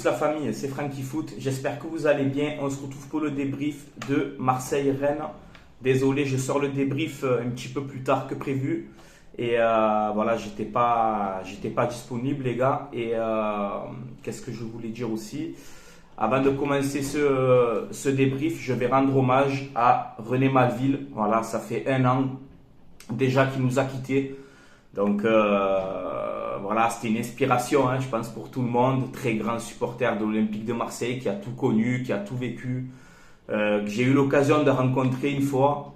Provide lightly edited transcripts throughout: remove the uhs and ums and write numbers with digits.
la famille, c'est Franky Foot. J'espère que vous allez bien. On se retrouve pour le débrief de Marseille-Rennes. Désolé, je sors le débrief un petit peu plus tard que prévu. Et voilà, j'étais pas disponible, les gars. Et qu'est-ce que je voulais dire aussi? Avant de commencer ce débrief, je vais rendre hommage à René Malville. Voilà, ça fait 1 an déjà qu'il nous a quittés. Donc voilà, c'était une inspiration, hein, je pense, pour tout le monde. Très grand supporter de l'Olympique de Marseille, qui a tout connu, qui a tout vécu. Que j'ai eu l'occasion de rencontrer une fois.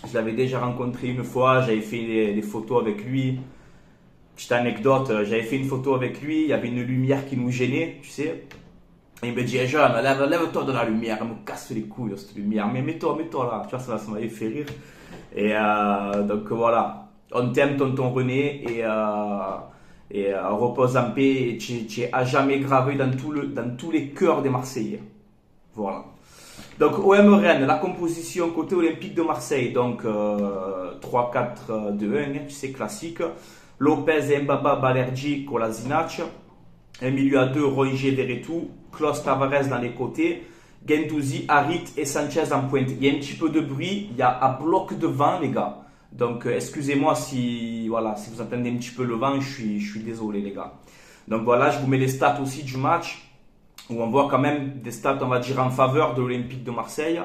Je l'avais déjà rencontré une fois, j'avais fait des photos avec lui. Petite anecdote, j'avais fait une photo avec lui, il y avait une lumière qui nous gênait, tu sais. Et il me dit, hey, Jean, lève-toi de la lumière, elle me casse les couilles cette lumière, mais mets-toi là, tu vois, ça m'avait fait rire. Et donc voilà, on t'aime tonton René et repose en paix, et tu es à jamais gravé dans tous les cœurs des Marseillais. Voilà. Donc OM Rennes, la composition côté Olympique de Marseille, donc 3-4-2-1, tu sais, classique. Lopez, Mbaba, Balerdi, Kolasinac. Un milieu à 2, Rongier, Verretou. Klaus, Tavares dans les côtés. Guendouzi, Harit et Sanchez en pointe. Il y a un petit peu de bruit, il y a un bloc de vent, les gars. Donc excusez-moi si vous entendez un petit peu le vent, je suis désolé, les gars. Donc voilà, je vous mets les stats aussi du match, où on voit quand même des stats, on va dire, en faveur de l'Olympique de Marseille.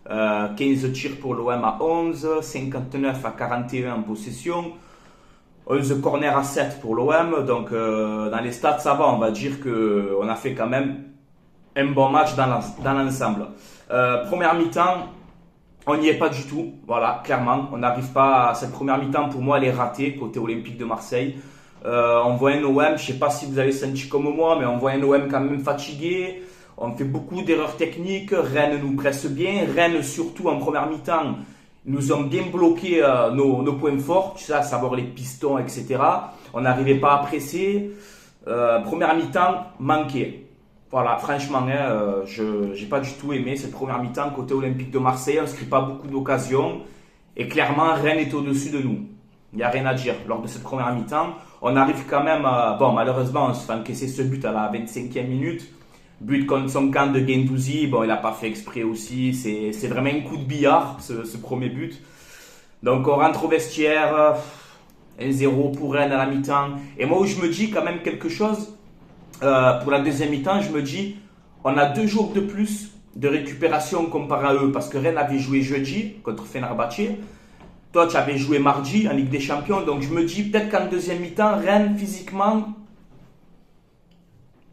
15 tirs pour l'OM à 11, 59 à 41 en possession, 11 corners à 7 pour l'OM. Donc dans les stats, ça va, on va dire qu'on a fait quand même un bon match dans l'ensemble. Première mi-temps, on n'y est pas du tout, voilà, clairement. On n'arrive pas à cette première mi-temps, pour moi, elle est ratée côté Olympique de Marseille. On voit un OM, je ne sais pas si vous avez senti comme moi, mais on voit un OM quand même fatigué. On fait beaucoup d'erreurs techniques. Rennes nous presse bien. Rennes, surtout en première mi-temps, nous ont bien bloqué nos points forts, tu sais, à savoir les pistons, etc. On n'arrivait pas à presser. Première mi-temps, manqué. Voilà, franchement, je n'ai pas du tout aimé cette première mi-temps côté Olympique de Marseille. On ne se crée pas beaucoup d'occasions. Et clairement, Rennes est au-dessus de nous. Il n'y a rien à dire. Lors de cette première mi-temps, on arrive quand même bon, malheureusement, on se fait encaisser ce but à la 25e minute. But contre son camp de Guendouzi. Bon, il n'a pas fait exprès aussi. C'est vraiment un coup de billard, ce premier but. Donc, on rentre au vestiaire. 1-0 pour Rennes à la mi-temps. Et moi, où je me dis quand même quelque chose, pour la deuxième mi-temps, je me dis, on a 2 jours de plus de récupération comparé à eux. Parce que Rennes avait joué jeudi contre Fenerbahçe. Toi, tu avais joué mardi en Ligue des Champions. Donc, je me dis peut-être qu'en deuxième mi-temps, Rennes, physiquement,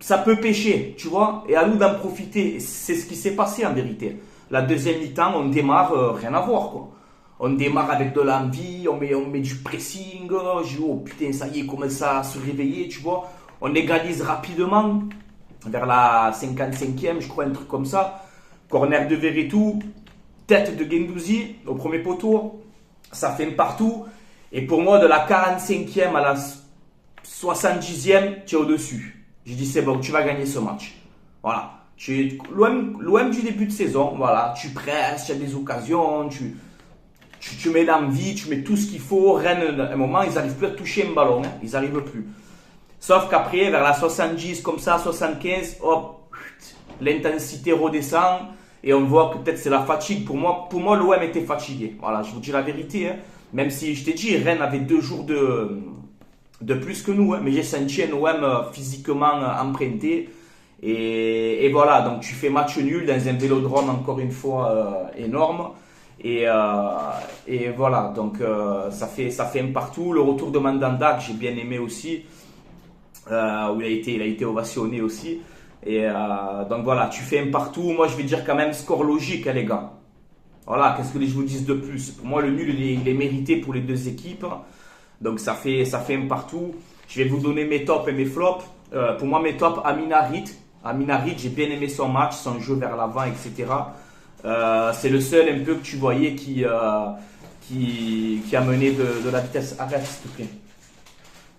ça peut pêcher, tu vois. Et à nous d'en profiter. C'est ce qui s'est passé en vérité. La deuxième mi-temps, on démarre, rien à voir, quoi. On démarre avec de l'envie, on met du pressing. Je dis, oh putain, ça y est, il commence à se réveiller, tu vois. On égalise rapidement, vers la 55e, je crois, un truc comme ça. Corner de Verretou, tête de Guendouzi au premier poteau. Ça fait un partout. Et pour moi, de la 45e à la 70e, tu es au-dessus. Je dis, c'est bon, tu vas gagner ce match. Voilà. L'OM du début de saison, voilà. Tu presses, tu as des occasions, tu mets l'envie, tu mets tout ce qu'il faut. Rennes, à un moment, ils n'arrivent plus à toucher un ballon. Hein. Ils n'arrivent plus. Sauf qu'après, vers la 70, comme ça, 75, hop, l'intensité redescend. Et on voit que peut-être c'est la fatigue. Pour moi, l'OM était fatigué. Voilà, je vous dis la vérité. Hein. Même si je t'ai dit, Rennes avait 2 jours de plus que nous. Hein. Mais j'ai senti un OM physiquement emprunté. Et voilà, donc tu fais match nul dans un vélodrome, encore une fois, énorme. Et voilà, donc ça fait un partout. Le retour de Mandanda, que j'ai bien aimé aussi. Où il a été ovationné aussi. Et donc voilà, tu fais un partout. Moi, je vais dire quand même score logique, hein, les gars. Voilà, qu'est-ce que je vous dis de plus? Pour moi, le nul, il est mérité pour les 2 équipes. Donc ça fait un partout. Je vais vous donner mes tops et mes flops. Pour moi, mes tops, Amin Harit. Amin Harit, j'ai bien aimé son match, son jeu vers l'avant, etc. C'est le seul un peu que tu voyais qui a mené de la vitesse. Arrête, s'il te plaît.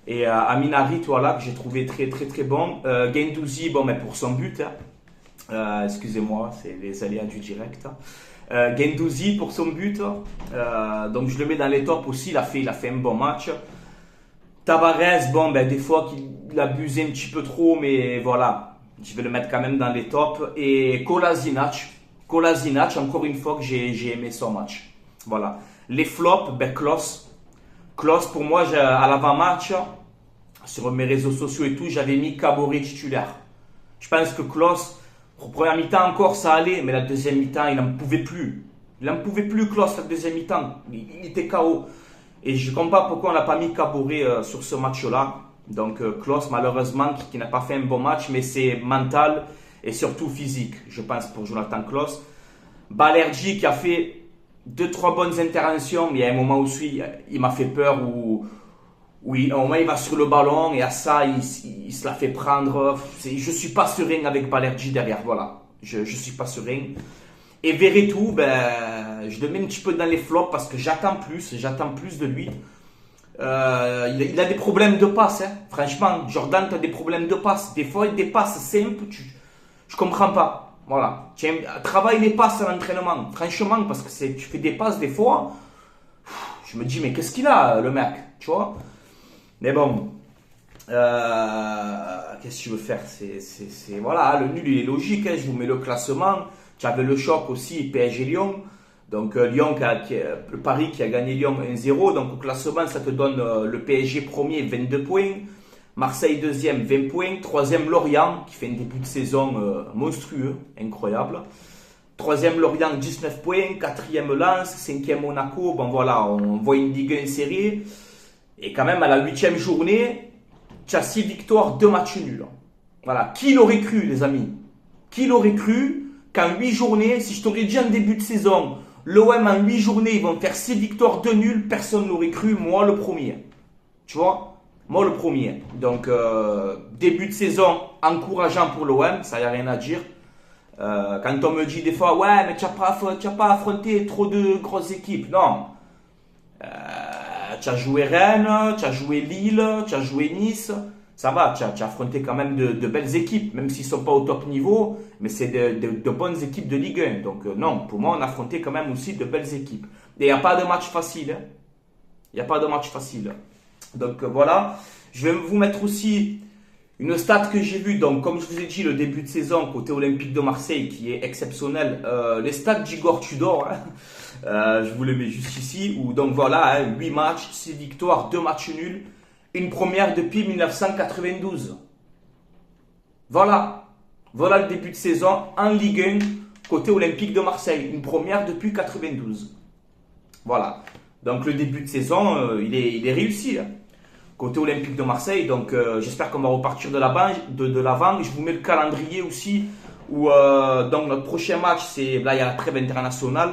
Et Amin Harit, voilà, que j'ai trouvé très très très bon. Guendouzi, bon, mais pour son but, hein. Excusez-moi, c'est les aléas du direct. Hein. Guendouzi pour son but, donc je le mets dans les tops aussi. Il a fait un bon match. Tavares, bon, ben des fois qu'il abusait un petit peu trop, mais voilà, Je vais le mettre quand même dans les tops. Et Kolasinac, encore une fois que j'ai aimé son match. Voilà. Les flops, ben Klose. Klose, pour moi, à l'avant-match, sur mes réseaux sociaux et tout, j'avais mis Kabore titulaire. Je pense que Klose, pour première mi-temps encore, ça allait, mais la deuxième mi-temps, il n'en pouvait plus. Il n'en pouvait plus, Klose, la deuxième mi-temps. Il était KO. Et je ne comprends pas pourquoi on n'a pas mis Kabore sur ce match-là. Donc Klose, malheureusement, qui n'a pas fait un bon match, mais c'est mental et surtout physique, je pense, pour Jonathan Klose. Balerdi qui a fait 2-3 bonnes interventions, mais il y a un moment aussi, il m'a fait peur où au moment il va sur le ballon et à ça, il se la fait prendre. Je ne suis pas serein avec Balerdi derrière, voilà. Je ne suis pas serein. Et Veretout, ben, je le mets un petit peu dans les flops parce que j'attends plus de lui. Il a des problèmes de passe, hein. Franchement, Jordan, tu as des problèmes de passe. Des fois, des passes simples, je comprends pas. Voilà. Tiens, travaille les passes à l'entraînement. Franchement, parce que tu fais des passes des fois. Je me dis, mais qu'est-ce qu'il a, le mec, tu vois? Mais bon, qu'est-ce que tu veux faire? Voilà, le nul, il est logique, hein. Je vous mets le classement. Tu avais le choc aussi, PSG-Lyon. Donc Lyon, le Paris qui a gagné Lyon 1-0. Donc au classement, ça te donne le PSG premier, 22 points. Marseille deuxième, 20 points. Troisième, Lorient, qui fait un début de saison monstrueux, incroyable. Troisième, Lorient, 19 points. Quatrième, Lens. Cinquième, Monaco. Bon voilà, on voit une Ligue 1 série. Et quand même, à la 8e journée, tu as 6 victoires, 2 matchs nuls. Voilà, qui l'aurait cru, les amis? Qui l'aurait cru qu'en 8 journées, si je t'aurais dit en début de saison, l'OM en 8 journées, ils vont faire 6 victoires, 2 nuls, personne n'aurait cru, moi le premier. Tu vois? Moi le premier. Donc, début de saison encourageant pour l'OM, ça n'y a rien à dire. Quand on me dit des fois, ouais, mais tu n'as pas affronté trop de grosses équipes. Non. Tu as joué Rennes, tu as joué Lille, tu as joué Nice. Ça va, tu as affronté quand même de belles équipes, même s'ils ne sont pas au top niveau, mais c'est de bonnes équipes de Ligue 1. Donc non, pour moi, on a affronté quand même aussi de belles équipes. Et il n'y a pas de match facile. Hein. Il n'y a pas de match facile. Donc voilà, je vais vous mettre aussi une stat que j'ai vue. Donc comme je vous ai dit, le début de saison côté Olympique de Marseille qui est exceptionnel. Les stats d'Igor Tudor, hein. Je vous les mets juste ici. Où, donc voilà, hein, 8 matchs, 6 victoires, 2 matchs nuls. Une première depuis 1992. Voilà. Voilà le début de saison en Ligue 1 côté Olympique de Marseille. Une première depuis 1992. Voilà. Donc le début de saison, il est réussi. Hein. Côté Olympique de Marseille. Donc j'espère qu'on va repartir de l'avant. Je vous mets le calendrier aussi. Où donc notre prochain match, c'est là il y a la trêve internationale.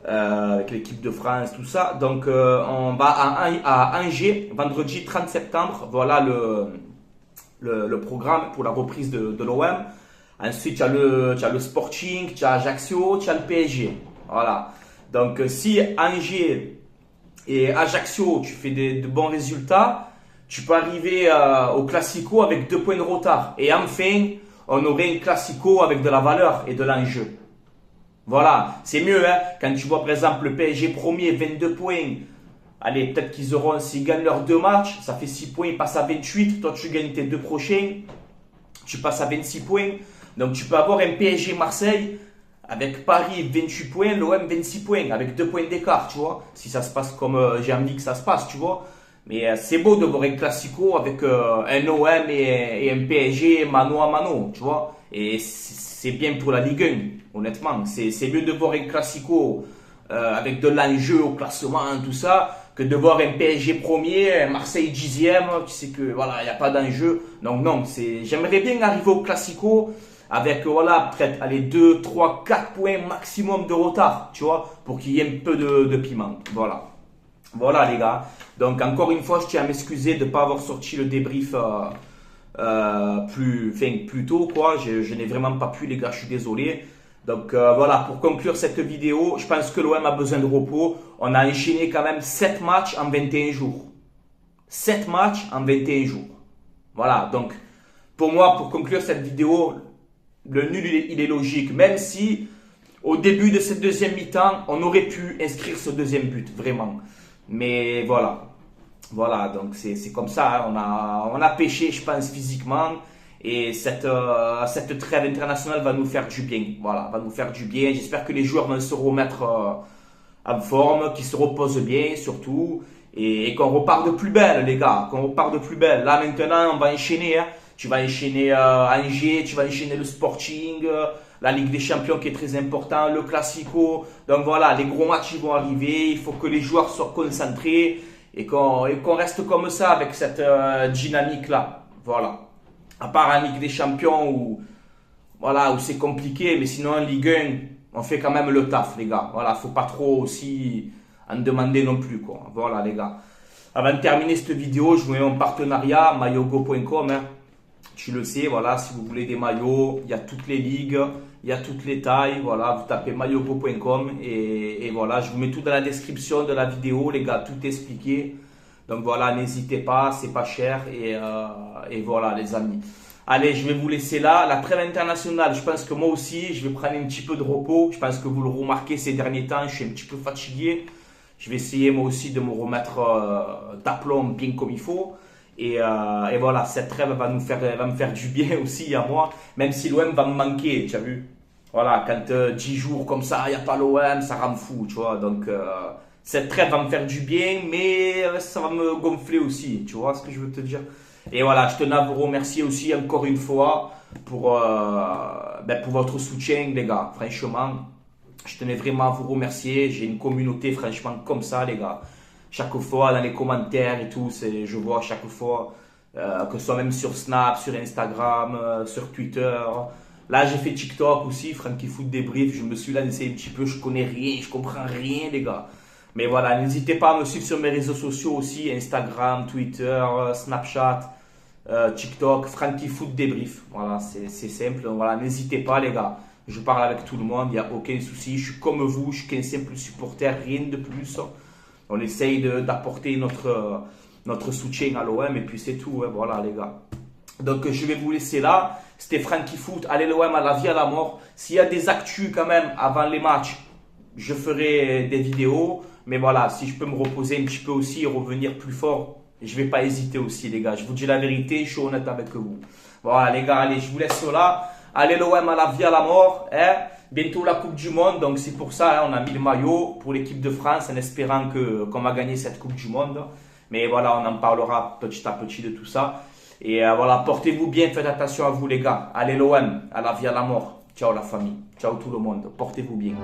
Avec l'équipe de France, tout ça. Donc, on va à Angers, vendredi 30 septembre. Voilà le programme pour la reprise de l'OM. Ensuite, tu as le Sporting, tu as Ajaccio, tu as le PSG. Voilà. Donc, si Angers et Ajaccio, tu fais de bons résultats, tu peux arriver au Classico avec 2 points de retard. Et enfin, on aurait un Classico avec de la valeur et de l'enjeu. Voilà, c'est mieux, hein, quand tu vois par exemple le PSG premier, 22 points. Allez, peut-être qu'ils auront, s'ils gagnent leurs 2 matchs, ça fait 6 points, ils passent à 28. Toi, tu gagnes tes 2 prochains, tu passes à 26 points. Donc, tu peux avoir un PSG Marseille avec Paris 28 points, l'OM 26 points, avec 2 points d'écart, tu vois. Si ça se passe comme j'ai envie que ça se passe, tu vois. Mais c'est beau de voir un Classico avec un OM et un PSG mano à mano, tu vois. Et c'est bien pour la Ligue 1, honnêtement. C'est mieux de voir un Classico avec de l'enjeu au classement, tout ça, que de voir un PSG premier, un Marseille 10e, tu sais que voilà, il n'y a pas d'enjeu. Donc non, j'aimerais bien arriver au Classico avec voilà, peut-être aller 2, 3, 4 points maximum de retard, tu vois, pour qu'il y ait un peu de piment. Voilà. Voilà les gars. Donc encore une fois, je tiens à m'excuser de ne pas avoir sorti le débrief plus tôt, quoi. Je n'ai vraiment pas pu les gars, je suis désolé. Donc voilà, pour conclure cette vidéo, je pense que l'OM a besoin de repos. On a enchaîné quand même 7 matchs en 21 jours. 7 matchs en 21 jours. Voilà, donc pour moi, pour conclure cette vidéo, le nul il est logique. Même si au début de cette deuxième mi-temps, on aurait pu inscrire ce deuxième but, vraiment. Mais voilà. Voilà, donc c'est comme ça. On a pêché, je pense, physiquement. Et cette trêve internationale va nous faire du bien. Voilà, va nous faire du bien. J'espère que les joueurs vont se remettre en forme, qu'ils se reposent bien surtout. Et qu'on repart de plus belle, les gars. Qu'on repart de plus belle. Là, maintenant, on va enchaîner. Hein. Tu vas enchaîner Angers, tu vas enchaîner le Sporting, la Ligue des Champions qui est très important, le Classico. Donc voilà, les gros matchs ils vont arriver. Il faut que les joueurs soient concentrés et qu'on reste comme ça avec cette dynamique-là. Voilà. À part en Ligue des Champions où, voilà, où c'est compliqué, mais sinon en Ligue 1, on fait quand même le taf, les gars. Voilà, faut pas trop aussi en demander non plus, quoi. Voilà, les gars. Avant de terminer cette vidéo, je vous mets mon partenariat, maillogo.com. Hein. Tu le sais, voilà, si vous voulez des maillots, il y a toutes les ligues, il y a toutes les tailles. Voilà, vous tapez maillogo.com et voilà, je vous mets tout dans la description de la vidéo, les gars, tout expliqué. Donc voilà, n'hésitez pas, c'est pas cher et voilà les amis. Allez, je vais vous laisser là. La trêve internationale, je pense que moi aussi, je vais prendre un petit peu de repos. Je pense que vous le remarquez ces derniers temps, je suis un petit peu fatigué. Je vais essayer moi aussi de me remettre d'aplomb bien comme il faut. Et voilà, cette trêve va me faire du bien aussi à moi, même si l'OM va me manquer, tu as vu. Voilà, quand 10 jours comme ça, il n'y a pas l'OM, ça rend fou, tu vois. Donc, cette trêve va me faire du bien, mais ça va me gonfler aussi, tu vois ce que je veux te dire. Et voilà, je tenais à vous remercier aussi encore une fois pour votre soutien, les gars. Franchement, je tenais vraiment à vous remercier. J'ai une communauté, franchement, comme ça, les gars. Chaque fois, dans les commentaires et tout, je vois chaque fois, que ce soit même sur Snap, sur Instagram, sur Twitter. Là, j'ai fait TikTok aussi, Francky Foot Débrief. Je me suis lancé un petit peu, je connais rien, je comprends rien, les gars. Mais voilà, n'hésitez pas à me suivre sur mes réseaux sociaux aussi, Instagram, Twitter, Snapchat, TikTok, Francky Foot Débrief. Voilà, c'est simple. Donc voilà, n'hésitez pas, les gars. Je parle avec tout le monde, il n'y a aucun souci. Je suis comme vous, je suis qu'un simple supporter, rien de plus. On essaye d'apporter notre soutien à l'OM et puis c'est tout. Hein, voilà, les gars. Donc, je vais vous laisser là. C'était Francky Foot. Allez, l'OM à la vie, à la mort. S'il y a des actus quand même avant les matchs, je ferai des vidéos. Mais voilà, si je peux me reposer un petit peu aussi et revenir plus fort, je ne vais pas hésiter aussi, les gars. Je vous dis la vérité, je suis honnête avec vous. Voilà, les gars, allez, je vous laisse là. Allez, l'OM à la vie, à la mort. Hein. Bientôt la Coupe du Monde, donc c'est pour ça, hein, on a mis le maillot pour l'équipe de France en espérant qu'on va gagner cette Coupe du Monde. Mais voilà, on en parlera petit à petit de tout ça. Et voilà, portez-vous bien, faites attention à vous, les gars. Allez, l'OM, à la vie, à la mort. Ciao la famille, ciao tout le monde, portez-vous bien.